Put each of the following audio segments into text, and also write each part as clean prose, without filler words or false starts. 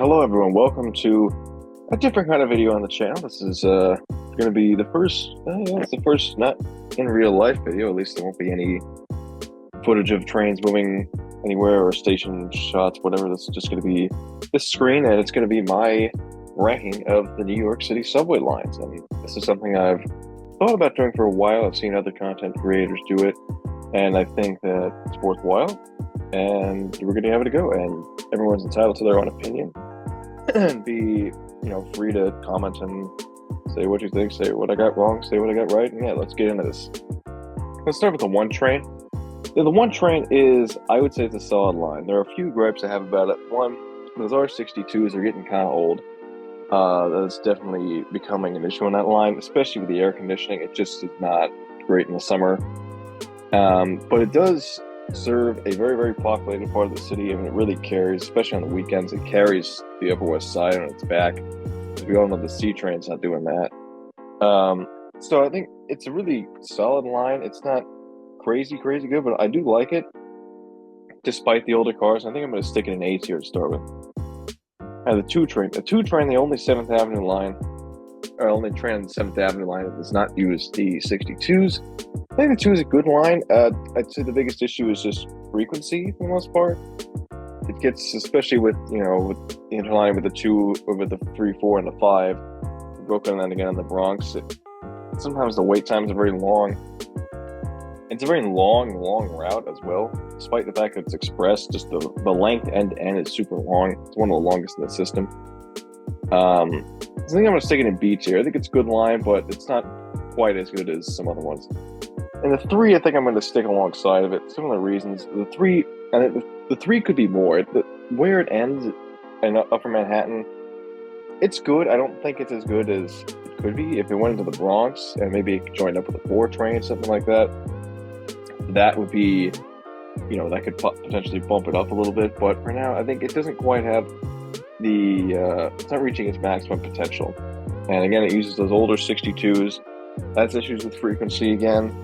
Hello everyone, welcome to a different kind of video on the channel. This is going to be the first, yeah, it's the first not in real life video. At least there won't be any footage of trains moving anywhere or station shots, whatever. This is just going to be this screen, and it's going to be my ranking of the New York City subway lines. And this is something I've thought about doing for a while. I've seen other content creators do it, and I think that it's worthwhile. And we're going to have it a go, and everyone's entitled to their own opinion and be, free to comment and say what you think, say what I got wrong, say what I got right, and yeah, let's get into this. Let's start with the one train. The one train is, I would say, it's a solid line. There are a few gripes I have about it. One, those R62s are getting kind of old. That's definitely becoming an issue on that line, especially with the air conditioning. It just is not great in the summer. But it does serve a very, very populated part of the city. I mean, it really carries, especially on the weekends, it carries the Upper West Side on its back. As we all know, the C train's not doing that. So I think it's a really solid line. It's not crazy good, but I do like it, despite the older cars. I think I'm going to stick it in A tier to start with. And the two train, the only 7th Avenue line, or only train on the 7th Avenue line that does not use the 62s. I think the 2 is a good line. I'd say the biggest issue is just frequency for the most part. It gets, especially with the interline with the 2, over the 3, 4, and the 5, Brooklyn, and again in the Bronx. Sometimes the wait times are very long. It's a very long route as well, despite the fact that it's express. Just the length end to end is super long. It's one of the longest in the system. So I think I'm going to stick it in B tier. I think it's a good line, but it's not quite as good as some other ones. And the 3, I think I'm going to stick alongside of it. Similar reasons. The 3, and the 3 could be more. Where it ends in Upper Manhattan, it's good. I don't think it's as good as it could be. If it went into the Bronx and maybe it joined up with a 4 train, something like that, that would be, that could potentially bump it up a little bit. But for now, I think it doesn't quite have it's not reaching its maximum potential. And again, it uses those older 62s. That's issues with frequency again.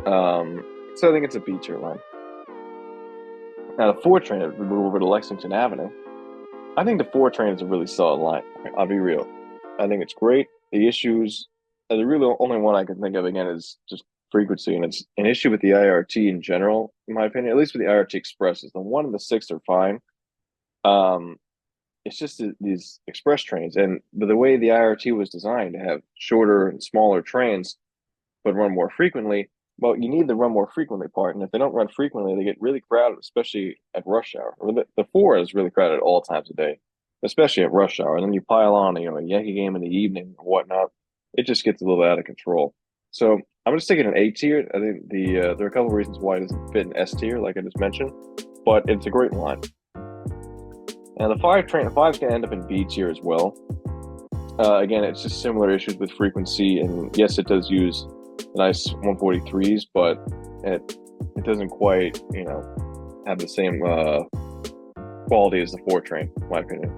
So I think it's a B tier line. Now the 4 train, if we move over to Lexington Avenue, I think the 4 train is a really solid line. I'll be real. I think it's great. The issues, the really only one I can think of again is just frequency, and it's an issue with the IRT in general, in my opinion. At least with the IRT Expresses, the 1 and the 6 are fine. It's just these express trains, but the way the IRT was designed to have shorter and smaller trains, but run more frequently. Well, you need the run more frequently part, and if they don't run frequently, they get really crowded, especially at rush hour. The 4 is really crowded at all times of day, especially at rush hour. And then you pile on, a Yankee game in the evening or whatnot. It just gets a little out of control. So I'm going to stick it in A tier. I think there are a couple of reasons why it doesn't fit in S tier, like I just mentioned, but it's a great line. And the 5 train, the 5 is going to end up in B tier as well. Again, it's just similar issues with frequency, and yes, it does use nice 143s, but it doesn't quite, have the same quality as the 4 train, in my opinion.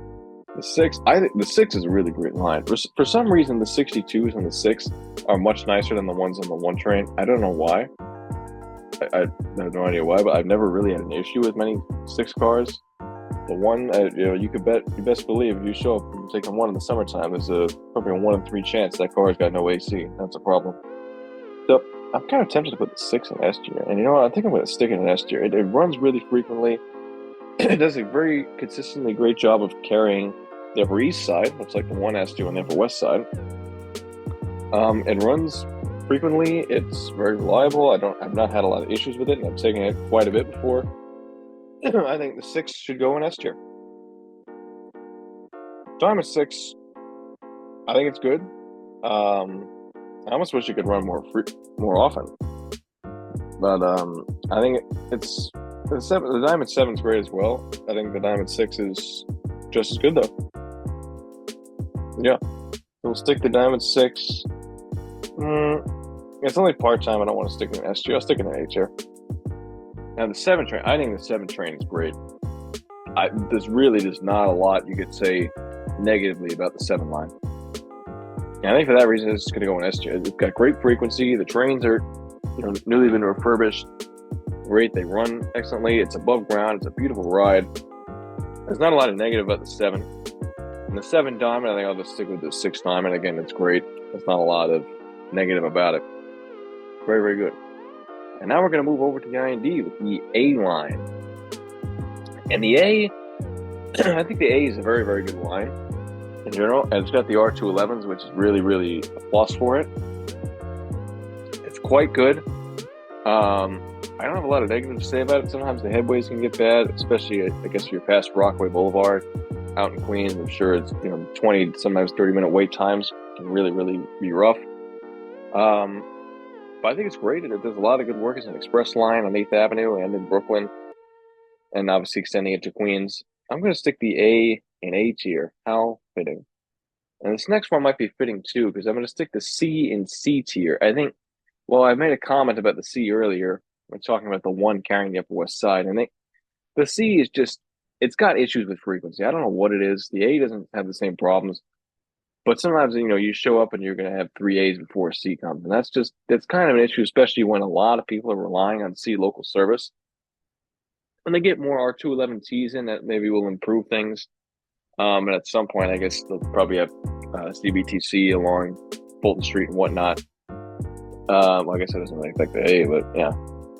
The 6, I think the 6 is a really great line. For some reason, the 62s and the 6 are much nicer than the ones on the 1 train. I don't know why. I have no idea why, but I've never really had an issue with many 6 cars. The 1, you best believe if you show up and take the 1 in the summertime, there's probably a 1 in 3 chance that car's got no AC. That's a problem. So I'm kind of tempted to put the 6 in S tier, and you know what? I think I'm going to stick it in S tier. It runs really frequently. It does a very consistently great job of carrying the Upper East Side, looks like the 1 has to on the Upper West Side. It runs frequently. It's very reliable. I've not had a lot of issues with it, and I've taken it quite a bit before. I think the 6 should go in S tier. Diamond 6, I think it's good. I almost wish it could run more often. But I think it's the Diamond 7 is great as well. I think the Diamond 6 is just as good though. Yeah, we'll stick the Diamond 6. It's only part-time. I don't want to stick it in S tier. I'll stick it in A tier. Now the 7 train, I think the 7 train is great. There's really just not a lot you could say negatively about the 7 line. And I think for that reason, it's going to go in S tier. It's got great frequency. The trains are, newly been refurbished. Great, they run excellently. It's above ground. It's a beautiful ride. There's not a lot of negative about the 7. And the 7 diamond, I think I'll just stick with the 6 diamond. Again, it's great. There's not a lot of negative about it. Very, very good. And now we're going to move over to the IND with the A line. And the A, I think the A is a very, very good line in general. And it's got the R211s, which is really, really a plus for it. It's quite good. I don't have a lot of negative to say about it. Sometimes the headways can get bad, especially, I guess, if you're past Rockaway Boulevard out in Queens. I'm sure it's 20, sometimes 30-minute wait times can really, really be rough. But I think it's great. It does a lot of good work as an express line on 8th Avenue and in Brooklyn, and obviously extending it to Queens. I'm going to stick the A in A tier. How fitting. And this next one might be fitting too, because I'm going to stick the C in C tier. I think, well, I made a comment about the C earlier when talking about the one carrying the Upper West Side. And the C is just, it's got issues with frequency. I don't know what it is. The A doesn't have the same problems. But sometimes, you show up and you're going to have 3 A's before a C comes. And that's kind of an issue, especially when a lot of people are relying on C local service. When they get more R211Ts in, that maybe will improve things. And at some point, I guess they'll probably have CBTC along Fulton Street and whatnot. Well, I guess that doesn't really affect the A, but yeah.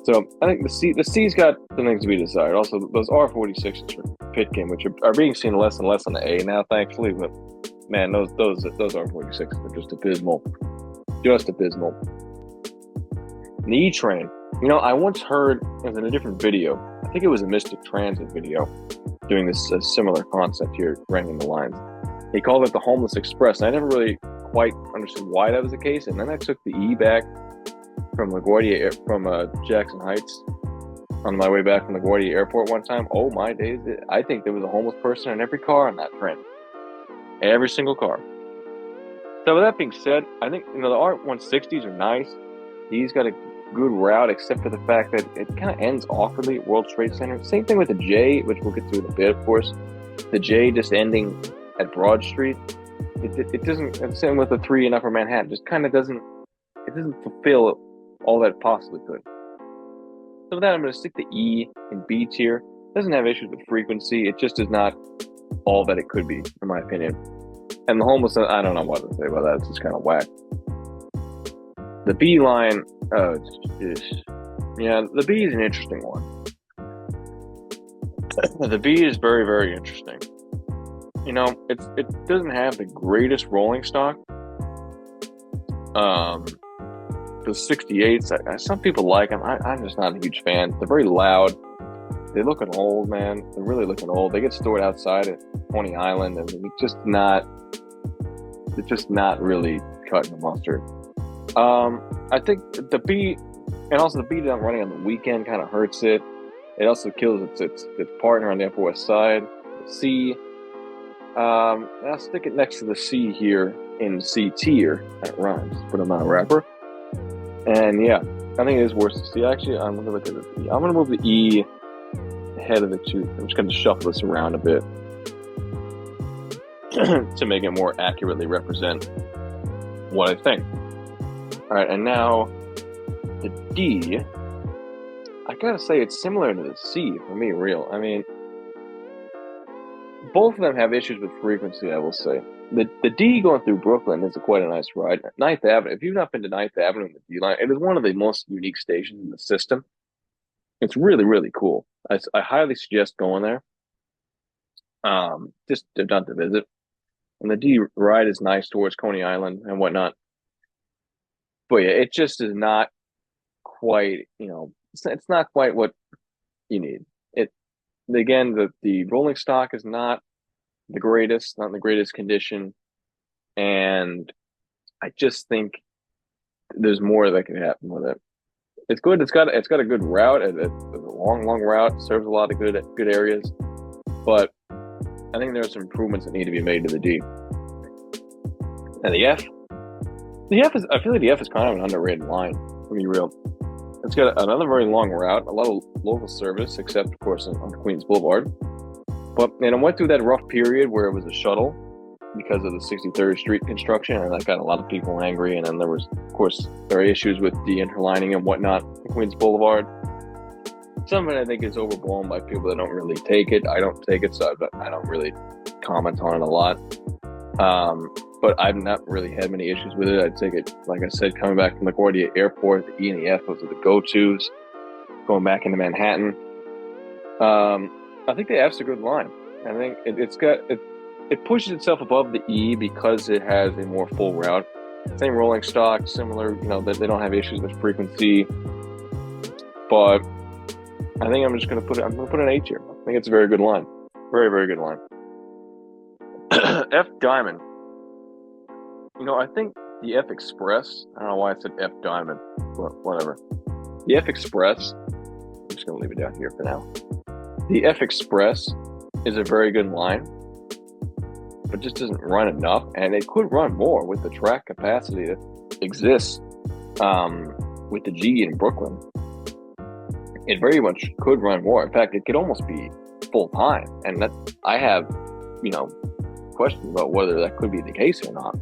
So I think the C's got some things to be desired. Also, those R46s from Pitkin, which are being seen less and less on the A now, thankfully. But man, those R46s are just abysmal. Just abysmal. And the E train. I once heard, it was in a different video, I think it was a Mystic Transit video, doing this similar concept here, ranking the lines. He called it the Homeless Express, and I never really quite understood why that was the case. And then I took the E back from LaGuardia, from Jackson Heights, on my way back from LaGuardia Airport one time. Oh my days! I think there was a homeless person in every car on that train, every single car. So with that being said, I think the R160s are nice. He's got a good route, except for the fact that it kind of ends awkwardly at World Trade Center. Same thing with the J, which we'll get to in a bit, of course. The J just ending at Broad Street. It doesn't. Same with the 3 in Upper Manhattan. Just kind of doesn't. It doesn't fulfill all that it possibly could. So with that, I'm going to stick the E in B tier. It doesn't have issues with frequency. It just is not all that it could be, in my opinion. And the homeless, I don't know what to say about that. It's just kind of whack. The B line, the B is an interesting one. The B is very, very interesting. It doesn't have the greatest rolling stock. The 68s, some people like them. I'm just not a huge fan. They're very loud. They're looking old, man. They're really looking old. They get stored outside at Coney Island, and it's just not really cutting the mustard. I think the B, and also the B not running on the weekend kind of hurts it. It also kills its partner on the Upper West Side. The C, I'll stick it next to the C here in C tier. That rhymes, but I'm not a rapper. And yeah, I think it is worse to see. Actually, I'm going to look at the E. I'm going to move the E ahead of the 2. I'm just going to shuffle this around a bit to make it more accurately represent what I think. All right, and now the D, I gotta say it's similar to the C for me, real. I mean, both of them have issues with frequency, I will say. The D going through Brooklyn is quite a nice ride. 9th Avenue, if you've not been to 9th Avenue in the D line, it is one of the most unique stations in the system. It's really, really cool. I highly suggest going there, just not to visit. And the D ride is nice towards Coney Island and whatnot. But yeah, it just is not quite, it's not quite what you need. Again, the rolling stock is not the greatest, not in the greatest condition. And I just think there's more that can happen with it. It's good. It's got a good route. It's a long route. Serves a lot of good areas. But I think there are some improvements that need to be made to the D. And the F. I feel like the F is kind of an underrated line, to be real. It's got another very long route, a lot of local service, except, of course, on Queens Boulevard. But it went through that rough period where it was a shuttle because of the 63rd Street construction, and that got a lot of people angry. And then there was, of course, there are issues with the interlining and whatnot on Queens Boulevard. Some of it, I think, is overblown by people that don't really take it. I don't take it, so I don't really comment on it a lot. But I've not really had many issues with it. I'd take it, like I said, coming back from LaGuardia Airport, the E and the F, those are the go-tos. Going back into Manhattan, I think the F's a good line. I think it pushes itself above the E because it has a more full route. Same rolling stock, similar. They don't have issues with frequency. But I think I'm going to put an H here. I think it's a very good line. Very, very good line. F Diamond. I think the F Express, I don't know why I said F Diamond, but whatever. The F Express, I'm just going to leave it down here for now. The F Express is a very good line, but just doesn't run enough, and it could run more with the track capacity that exists with the G in Brooklyn. It very much could run more. In fact, it could almost be full time, and that I have, questions about whether that could be the case or not.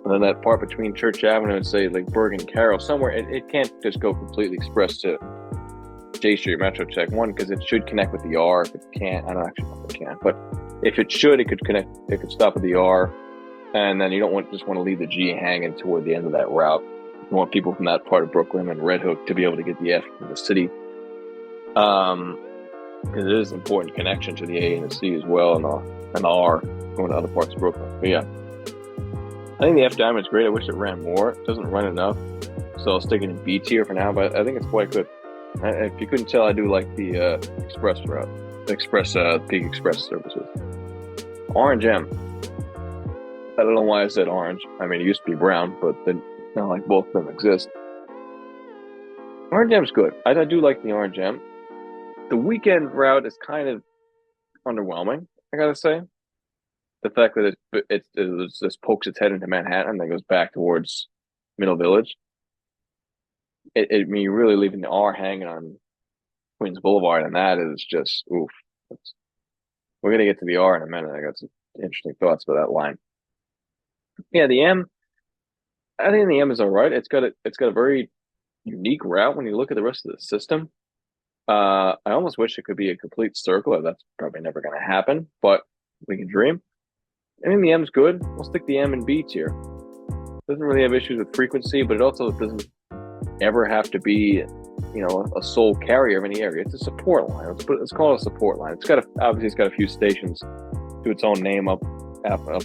And then that part between Church Avenue and say like Bergen Carroll, somewhere it can't just go completely express to J Street Metro Check. One, because it should connect with the R. If it can't, I don't actually know if it can, but if it should, it could connect. It could stop at the R, and then you don't just want to leave the G hanging toward the end of that route. You want people from that part of Brooklyn and Red Hook to be able to get the F from the city, because it is an important connection to the A and the C as well, and the R going to other parts of Brooklyn. But yeah, I think the F Diamond is great. I wish it ran more. It doesn't run enough, so I'll stick it in B tier for now. But I think it's quite good. If you couldn't tell, I do like the express route, Peak Express services. Orange M. I don't know why I said orange. I mean, it used to be brown, but then not like both of them exist. Orange M's good. I do like the Orange M. The weekend route is kind of underwhelming, I gotta say. The fact that it just pokes its head into Manhattan and then goes back towards Middle Village. You're really leaving the R hanging on Queens Boulevard, and that is just oof. We're gonna get to the R in a minute. I got some interesting thoughts about that line. Yeah, the M. I think the M is all right. It's got a very unique route when you look at the rest of the system. I almost wish it could be a complete circle. That's probably never going to happen, but we can dream. I think the M's good. We'll stick the M in B tier. Doesn't really have issues with frequency, but it also doesn't ever have to be, a sole carrier of any area. It's a support line. Let's call it a support line. It's got a few stations to its own name up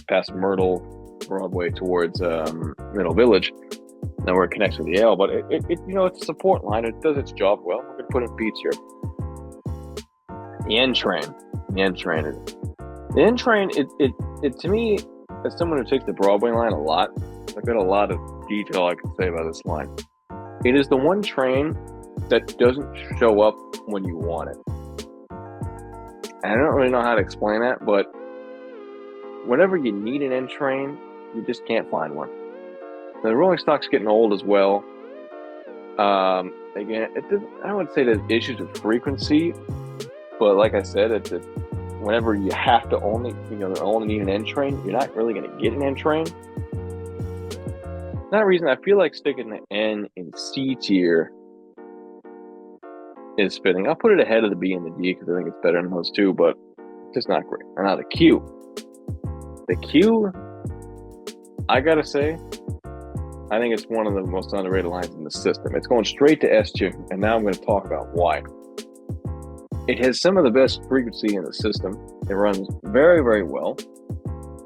past Myrtle, Broadway towards Middle Village, and where it connects with the L. But it's a support line. It does its job well. We're gonna put it in B tier. The N train. It to me, as someone who takes the Broadway line a lot, I've got a lot of detail I can say about this line. It is the one train that doesn't show up when you want it. And I don't really know how to explain that, but whenever you need an N train, you just can't find one. The rolling stock's getting old as well. Again, I don't want to say there's issues with frequency, but like I said, whenever you have to only need an N train, you're not really going to get an N train. That reason, I feel like sticking the N in C tier is fitting. I'll put it ahead of the B and the D because I think it's better than those two, but it's just not great. And now the Q. The Q, I gotta say, I think it's one of the most underrated lines in the system. It's going straight to S tier, and now I'm going to talk about why. It has some of the best frequency in the system. It runs very, very well.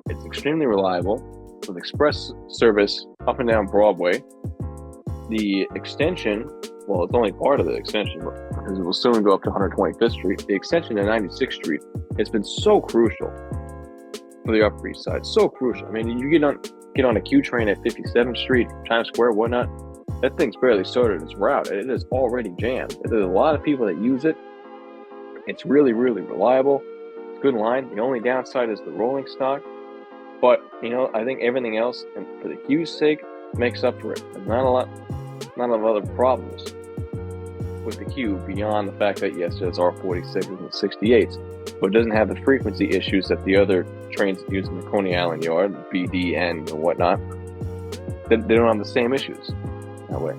It's extremely reliable with express service up and down Broadway. The extension, well, it's only part of the extension because it will soon go up to 125th Street. The extension to 96th Street has been so crucial for the Upper East Side. So crucial. I mean, you get on a Q train at 57th Street, Times Square, whatnot. That thing's barely started its route. It is already jammed. There's a lot of people that use it. It's really, really reliable. It's a good line. The only downside is the rolling stock. But, I think everything else, and for the Q's sake, makes up for it. There's not a lot of other problems with the Q beyond the fact that, yes, there's R46s and 68s, but it doesn't have the frequency issues that the other trains use in the Coney Island Yard, BDN and whatnot. They don't have the same issues that way.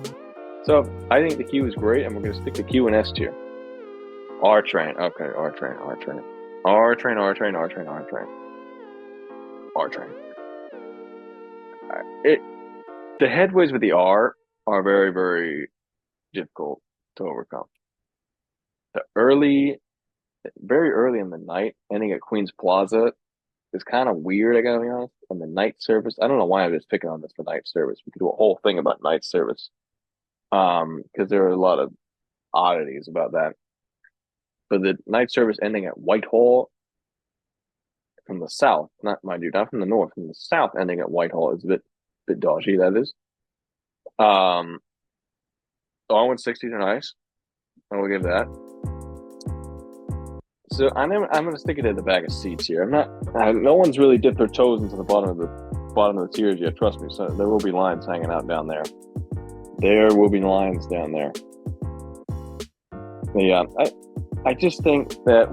So I think the Q is great, and we're going to stick the Q in S tier. R train. Okay, R train. R train. It the headways with the R are very, very difficult to overcome. The early, very early in the night, ending at Queens Plaza is kind of weird, I gotta be honest. And the night service, I don't know why I'm just picking on this for night service. We could do a whole thing about night service. Because there are a lot of oddities about that. But the night service ending at Whitehall from the south, not mind you, not from the north, from the south ending at Whitehall is a bit dodgy, that is. Um R160s are nice. I will give that. So I'm gonna stick it in the bag of seats here. I'm not. No one's really dipped their toes into the bottom of the tiers yet. Trust me. So there will be lines hanging out down there. There will be lines down there. But yeah, I just think that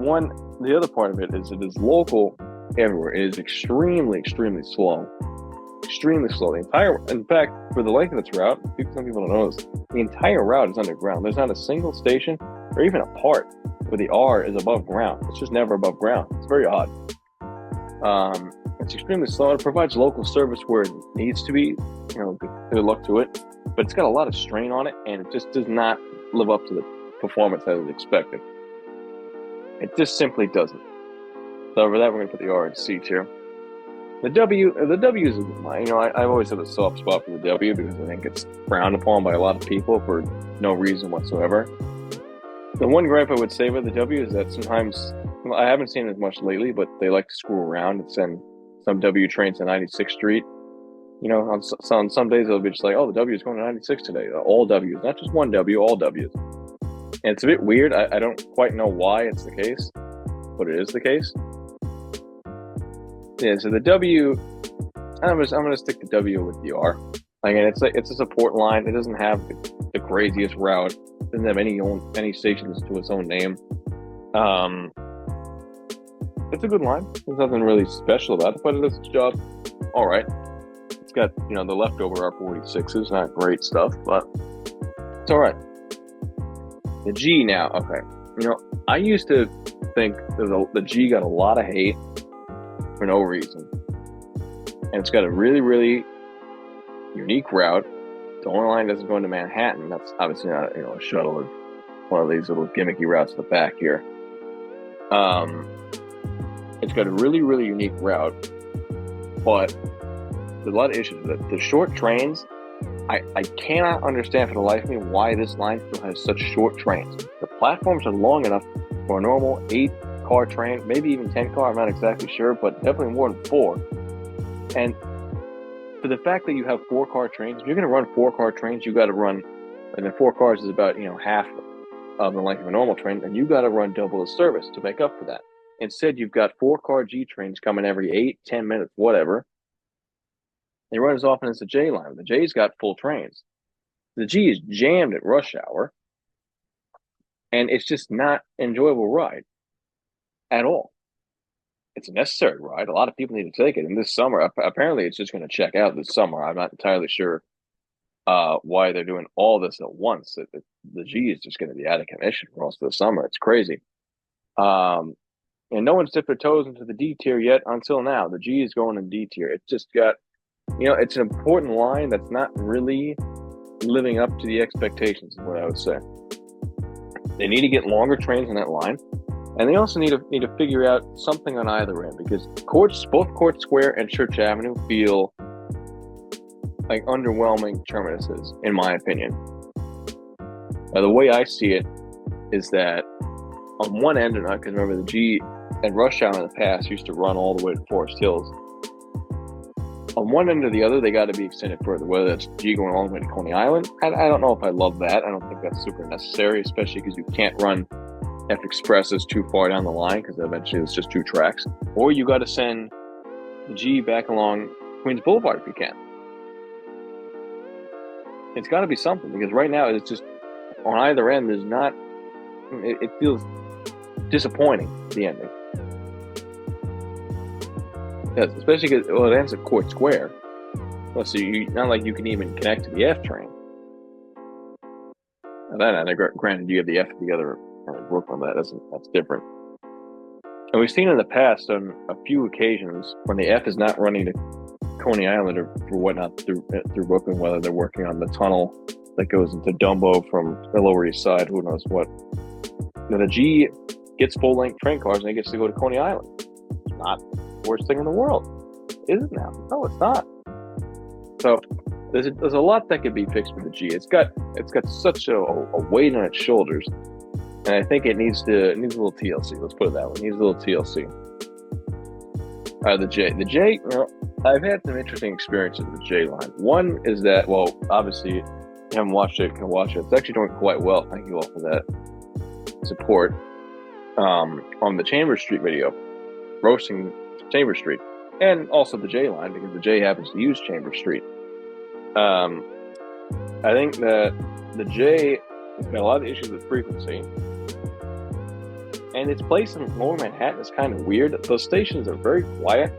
the other part of it is local everywhere. It is extremely, extremely slow. Extremely slow. In fact, for the length of its route, some people don't know this, the entire route is underground. There's not a single station or even a part where the R is above ground. It's just never above ground. It's very odd. It's extremely slow. It provides local service where it needs to be. Good luck to it. But it's got a lot of strain on it, and it just does not live up to the performance that is expected. It just simply doesn't. So over that, we're going to put the R in C tier. The W is, I've always had a soft spot for the W because I think it's frowned upon by a lot of people for no reason whatsoever. The one gripe I would say with the W is that sometimes, I haven't seen it as much lately, but they like to screw around and send some W trains to 96th Street. On some days it'll be just like, oh, the W is going to 96 today. All W's, not just one W, all W's. And it's a bit weird. I don't quite know why it's the case, but it is the case. Yeah, so the W, I'm gonna stick the W with the R. Again, it's a support line. It doesn't have the craziest route. It doesn't have any stations to its own name. It's a good line. There's nothing really special about it, but it does its job all right. It's got the leftover R46s, not great stuff, but it's all right. The G now, okay. I used to think that the G got a lot of hate for no reason. And it's got a really, really unique route. The only line doesn't go into Manhattan. That's obviously not a shuttle or one of these little gimmicky routes in the back here. It's got a really, really unique route, but there's a lot of issues with it. The short trains, I cannot understand for the life of me why this line still has such short trains. The platforms are long enough for a normal 8-car train, maybe even 10-car, I'm not exactly sure, but definitely more than 4. And for the fact that you have 4-car trains, if you're going to run 4-car trains, you got to run, and then 4 cars is about, half of the length of a normal train, and you got to run double the service to make up for that. Instead, you've got 4-car G trains coming every 8-10 minutes, whatever. They run as often as the J line. The J's got full trains. The G is jammed at rush hour, and it's just not an enjoyable ride at all. It's a necessary ride. A lot of people need to take it. And this summer, apparently it's just going to check out this summer. I'm not entirely sure why they're doing all this at once. The G is just going to be out of commission for most of the summer. It's crazy. And no one's dipped their toes into the D tier yet until now. The G is going in D tier. It's just got, it's an important line that's not really living up to the expectations, is what I would say. They need to get longer trains on that line. And they also need to figure out something on either end, because both Court Square and Church Avenue feel like underwhelming terminuses, in my opinion. The way I see it is that on one end, because remember the G and rush hour in the past used to run all the way to Forest Hills. On one end or the other, they got to be extended further, whether that's G going all the way to Coney Island. I don't know if I love that. I don't think that's super necessary, especially because you can't run F Expresses too far down the line, because eventually it's just 2 tracks. Or you got to send the G back along Queens Boulevard if you can. It's got to be something, because right now it's just on either end. There's not. It feels disappointing, the ending. Yes, especially because it ends at Court Square. Well, so not like you can even connect to the F train. And then, granted, you have the F at the other Brooklyn. That's different. And we've seen in the past on a few occasions when the F is not running to Coney Island or whatnot through Brooklyn, whether they're working on the tunnel that goes into Dumbo from the Lower East Side, who knows what. Now the G gets full length train cars and it gets to go to Coney Island. It's not the worst thing in the world, is it now? No, it's not. So there's a lot that could be fixed with the G. It's got such a weight on its shoulders, and I think it needs a little TLC. Let's put it that way. It needs a little TLC. The J, you know, I've had some interesting experiences with the J line. One is that, well, obviously, if you haven't watched it, can watch it. It's actually doing quite well. Thank you all for that support. On the Chambers Street video, roasting Chambers Street, and also the J line because the J happens to use Chambers Street. I think that the J has got a lot of issues with frequency, and its place in Lower Manhattan is kind of weird. Those stations are very quiet.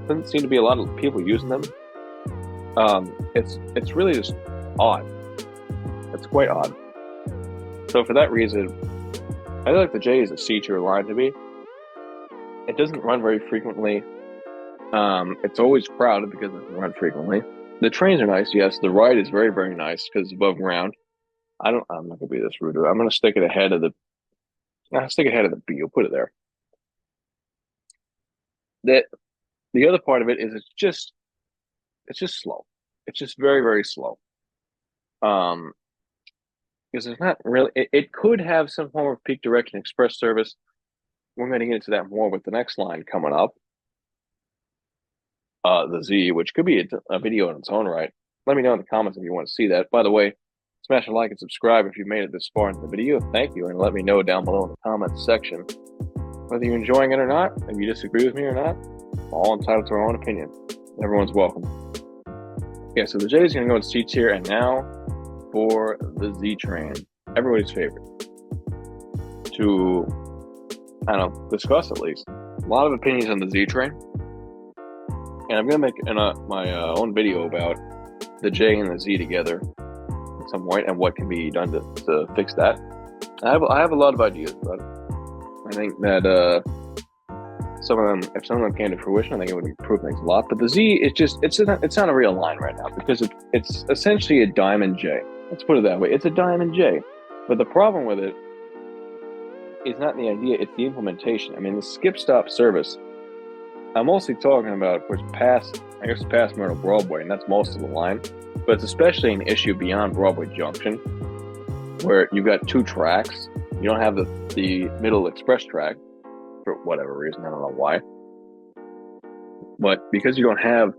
Doesn't seem to be a lot of people using them. It's really just odd. It's quite odd. So for that reason, I feel like the J is a C-tier line to me. It doesn't run very frequently. It's always crowded because it doesn't run frequently. The trains are nice, yes. The ride is very, very nice because it's above ground. I'm not gonna be this rude. I'm gonna stick it ahead of the. I'll stick it ahead of the B. You'll put it there. The other part of it is it's just slow. It's just very, very slow. Because it's not really. It could have some form of peak direction express service. We're going to get into that more with the next line coming up. The Z, which could be a video in its own right. Let me know in the comments if you want to see that. By the way, smash a like and subscribe if you've made it this far into the video. Thank you, and let me know down below in the comments section whether you're enjoying it or not, if you disagree with me or not. All entitled to our own opinion. Everyone's welcome. Yeah, so the J is going to go in C tier, and now for the Z train, everybody's favorite. To, I don't know, discuss at least. A lot of opinions on the Z train. And I'm going to make my own video about the J and the Z together at some point and what can be done to fix that. I have a lot of ideas about it. I think that if some of them came to fruition, I think it would improve things a lot. But the Z, it's not a real line right now because it's essentially a diamond J. Let's put it that way. It's a diamond J. But the problem with it is not the idea, it's the implementation. I mean, the skip stop service, I'm mostly talking about, of course, past Myrtle Broadway, and that's most of the line. But it's especially an issue beyond Broadway Junction, where you've got two tracks. You don't have the middle express track for whatever reason. I don't know why. But because you don't have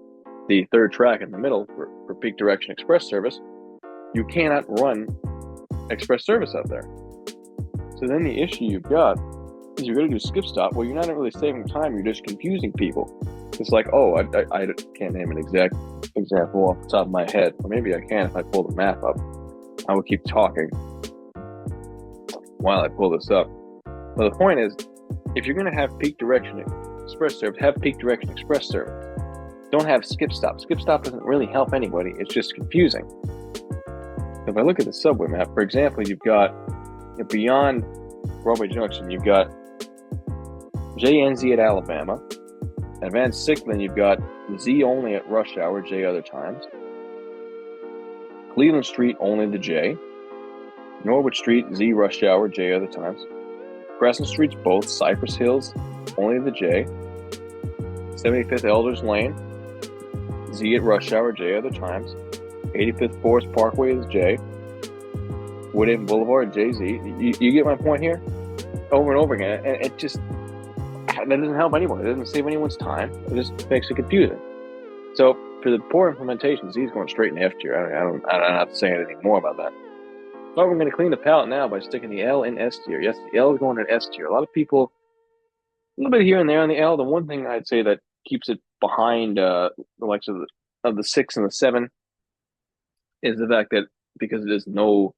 the third track in the middle for peak direction express service, you cannot run express service up there. So then the issue you've got is you're going to do skip stop. Well, you're not really saving time. You're just confusing people. It's like, oh, I can't name an exact example off the top of my head. Or maybe I can if I pull the map up. I will keep talking while I pull this up. But the point is, if you're going to have peak direction express service, have peak direction express service. Don't have skip stop. Skip stop doesn't really help anybody. It's just confusing. If I look at the subway map, for example, you've got beyond Broadway Junction, you've got JNZ at Alabama. At Van Sicklen, you've got Z only at rush hour, J other times. Cleveland Street, only the J. Norwood Street, Z rush hour, J other times. Crescent Street's both. Cypress Hills, only the J. 75th Elders Lane, Z at rush hour, J other times. 85th Forest Parkway is J. Woodhaven Boulevard, JZ. You get my point here? Over and over again. And it just, that doesn't help anyone. It doesn't save anyone's time. It just makes it confusing. So for the poor implementation, Z is going straight in F tier. I don't have to say anything more about that. But we're going to clean the palette now by sticking the L in S tier. Yes, the L is going in S tier. A lot of people, a little bit here and there on the L. The one thing I'd say that keeps it behind the likes of the 6 and the 7 is the fact that because there's no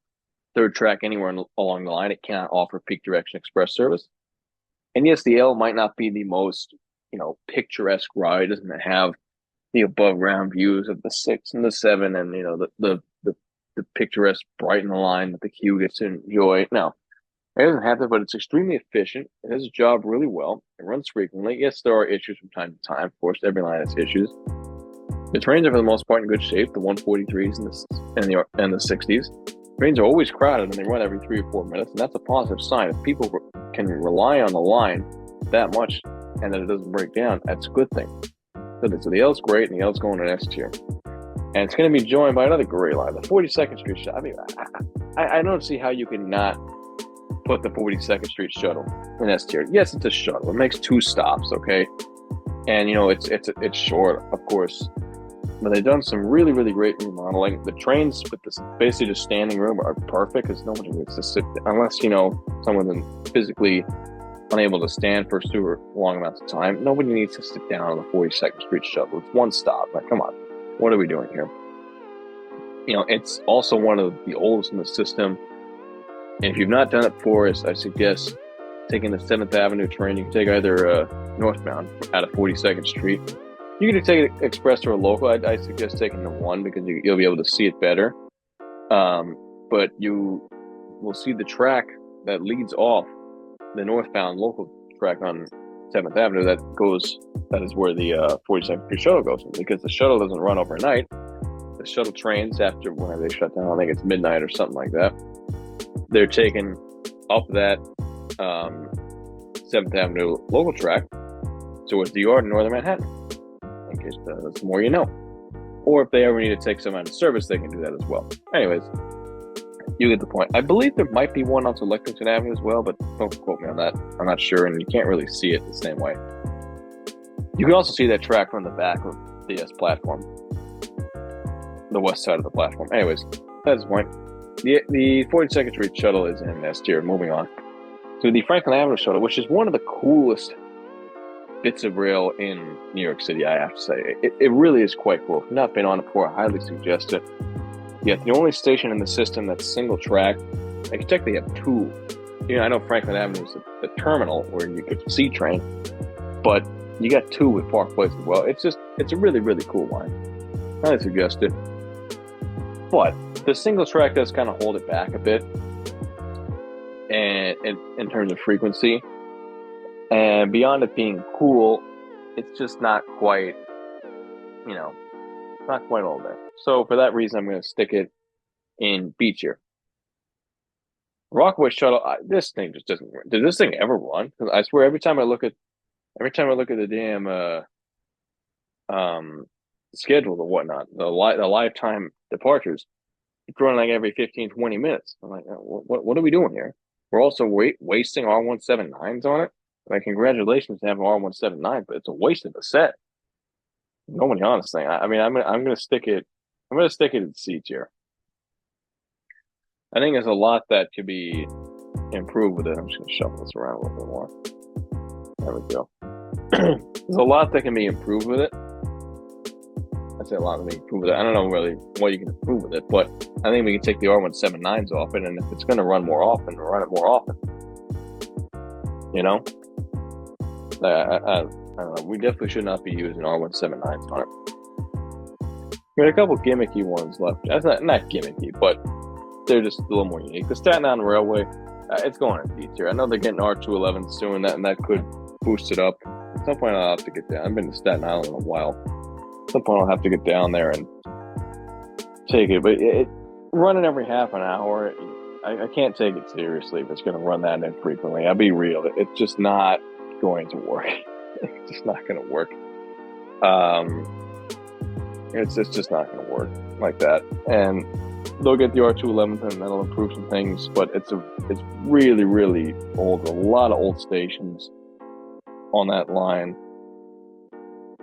third track anywhere along the line, it cannot offer peak direction express service. And yes, the L might not be the most, picturesque ride. It doesn't have the above ground views of the 6 and the 7 and, the picturesque Brighton line that the Q gets to enjoy. No. It doesn't have to, but it's extremely efficient. It does its job really well. It runs frequently. Yes, there are issues from time to time. Of course, every line has issues. The trains are for the most part in good shape. The 143s and the 60s. Trains are always crowded and they run every 3 or 4 minutes, and that's a positive sign. If people can rely on the line that much and that it doesn't break down, that's a good thing. So the L's great, and the L's going in S tier. And it's going to be joined by another great line, the 42nd Street Shuttle. I mean, I don't see how you can not put the 42nd Street Shuttle in S tier. Yes, it's a shuttle. It makes 2 stops, okay? And, it's short, of course. But they've done some really, really great remodeling. The trains with this basically just standing room are perfect because nobody needs to sit, unless, someone's physically unable to stand for super long amounts of time. Nobody needs to sit down on the 42nd Street Shuttle. It's 1 stop. Like, come on. What are we doing here? It's also one of the oldest in the system. And if you've not done it before, I suggest taking the 7th Avenue train. You can take either northbound out of 42nd Street. You can take an express or a local. I suggest taking the 1 because you'll be able to see it better. But you will see the track that leads off the northbound local track on 7th Avenue. That is where the 42nd Street Shuttle goes. Because the shuttle doesn't run overnight. The shuttle trains, after when they shut down, I think it's midnight or something like that, they're taken up that 7th Avenue local track towards the Yard in Northern Manhattan. In case that's more you know. Or if they ever need to take some out of service, they can do that as well. Anyways, you get the point. I believe there might be one on Lexington Avenue as well, but don't quote me on that. I'm not sure, and you can't really see it the same way. You can also see that track from the back of the S platform, the west side of the platform. Anyways, that's the point. The 42nd Street Shuttle is in S tier. Moving on to the Franklin Avenue Shuttle, which is one of the coolest bits of rail in New York City, I have to say. It really is quite cool. If you've not been on it before, I highly suggest it. Yet the only station in the system that's single track, I can technically have 2. I know Franklin Avenue is the terminal where you could see train, but you got 2 with Park Place as well. It's a really, really cool line. I highly suggest it. But the single track does kind of hold it back a bit, and in terms of frequency. And beyond it being cool, it's just not quite, not quite all there. So for that reason, I'm going to stick it in B tier. Rockaway Shuttle, this thing just doesn't run. Did this thing ever run? Because I swear every time I look at the damn schedule or whatnot, the lifetime departures, it's running like every 15, 20 minutes. I'm like, what are we doing here? We're also wasting R179s on it. Like, congratulations to have an R179, but it's a waste of a set. Nobody honest thing. I'm gonna stick it. I'm gonna stick it in C tier. I think there's a lot that could be improved with it. I'm just gonna shuffle this around a little bit more. There we go. There's a lot that can be improved with it. I say a lot that can be improved with it. I don't know really what you can improve with it, but I think we can take the R179s off it, and if it's gonna run more often, run it more often. I don't know. We definitely should not be using R179s on it. We got a couple gimmicky ones left. That's not gimmicky, but they're just a little more unique. The Staten Island Railway, it's going in D tier. I know they're getting R211 soon, and that could boost it up. At some point, I'll have to get down. I've been to Staten Island in a while. At some point, I'll have to get down there and take it. But running every half an hour, I can't take it seriously if it's going to run that infrequently. I'll be real. It's just not going to work. It's just not going to work. It's just not going to work like that. And they'll get the R211 and that'll improve some things, but it's really, really old. A lot of old stations on that line.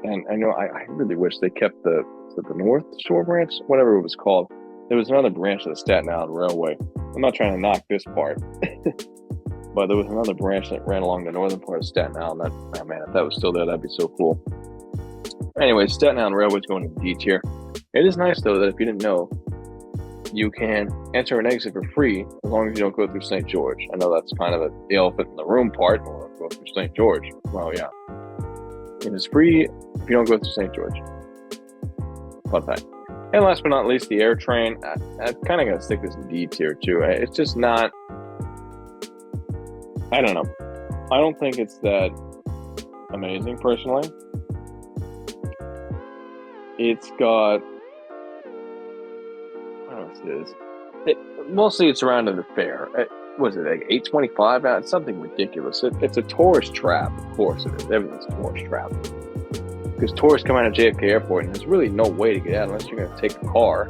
And I know I really wish they kept the North Shore branch, whatever it was called. There was another branch of the Staten Island Railway. I'm not trying to knock this part, but there was another branch that ran along the northern part of Staten Island. If that was still there, that'd be so cool. Anyway, Staten Island Railway's going to D tier. It is nice, though, that if you didn't know, you can enter and exit for free as long as you don't go through St. George. I know that's kind of the elephant in the room part, or go through St. George. Well, yeah. It is free if you don't go through St. George. Fun fact. And last but not least, the AirTrain. I'm kind of going to stick this in D tier, too. It's just not I don't know. I don't think it's that amazing personally. It's got, I don't know what it is. Mostly it's around in the fair. Was it like 825 now? It's something ridiculous. It's a tourist trap, of course it is. Everything's a tourist trap. Because tourists come out of JFK Airport and there's really no way to get out unless you're going to take a car.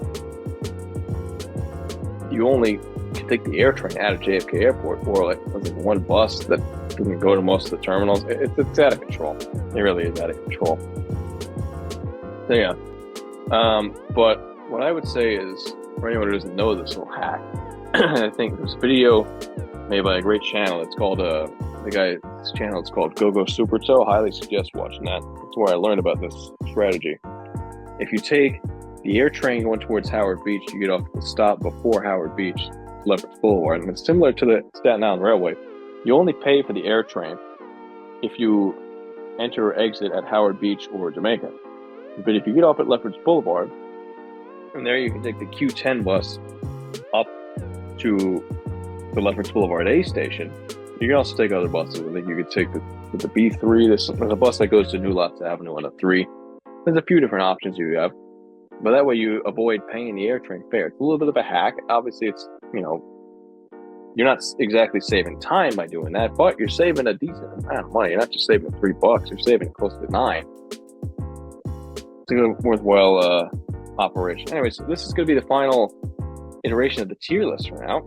You only can take the air train out of JFK Airport, or like was it one bus that doesn't go to most of the terminals. It's out of control. It really is out of control. So yeah. But what I would say is, for anyone who doesn't know this little hack, I think there's a video made by a great channel. It's called this channel. It's called GoGo Super Toe. Highly suggest watching that. That's where I learned about this strategy. If you take the air train going towards Howard Beach, you get off the stop before Howard Beach, Lefferts Boulevard, and it's similar to the Staten Island Railway. You only pay for the air train if you enter or exit at Howard Beach or Jamaica. But if you get off at Lefferts Boulevard, from there you can take the Q10 bus up to the Lefferts Boulevard A station. You can also take other buses. I think you could take the B3. There's a bus that goes to New Lots Avenue on a 3. There's a few different options you have. But that way you avoid paying the air train fare. It's a little bit of a hack. Obviously, it's, you're not exactly saving time by doing that, but you're saving a decent amount of money. You're not just saving $3, you're saving close to 9. It's a good, worthwhile operation. Anyway, so this is going to be the final iteration of the tier list for now.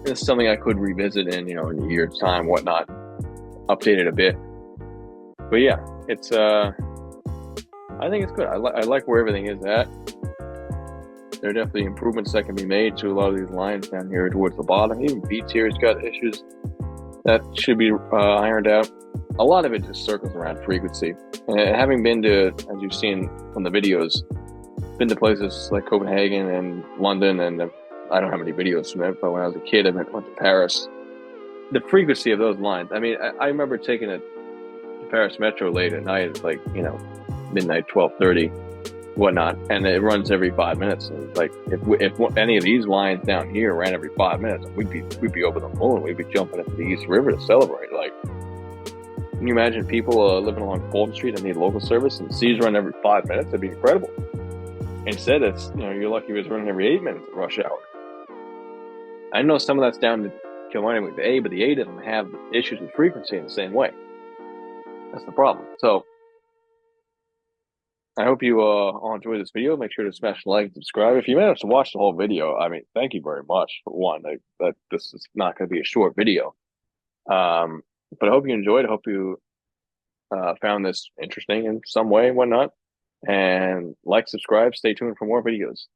This is something I could revisit in a year's time, whatnot, update it a bit. But yeah, it's I think it's good. I like where everything is at. There are definitely improvements that can be made to a lot of these lines down here towards the bottom. Even B tier's got issues that should be ironed out. A lot of it just circles around frequency. And having been to, as you've seen from the videos, been to places like Copenhagen and London, and I don't have any videos from it, but when I was a kid, I went to Paris. The frequency of those lines. I mean, I remember taking it to Paris Metro late at night. It's like, midnight, 12:30, whatnot, and it runs every 5 minutes. And like, if any of these lines down here ran every 5 minutes, we'd be over the moon. We'd be jumping into the East River to celebrate. Like, can you imagine people living along Fulton Street and need local service, and C's run every 5 minutes? That'd be incredible. Instead, it's you're lucky if it's running every 8 minutes at rush hour. I know some of that's down to Kilmarnock with the A, but the A doesn't have issues with frequency in the same way. That's the problem. So I hope you all enjoyed this video. Make sure to smash the like and subscribe. If you managed to watch the whole video, I mean, thank you very much for one. That this is not going to be a short video. But I hope you enjoyed. I hope you found this interesting in some way and whatnot. And like, subscribe, stay tuned for more videos.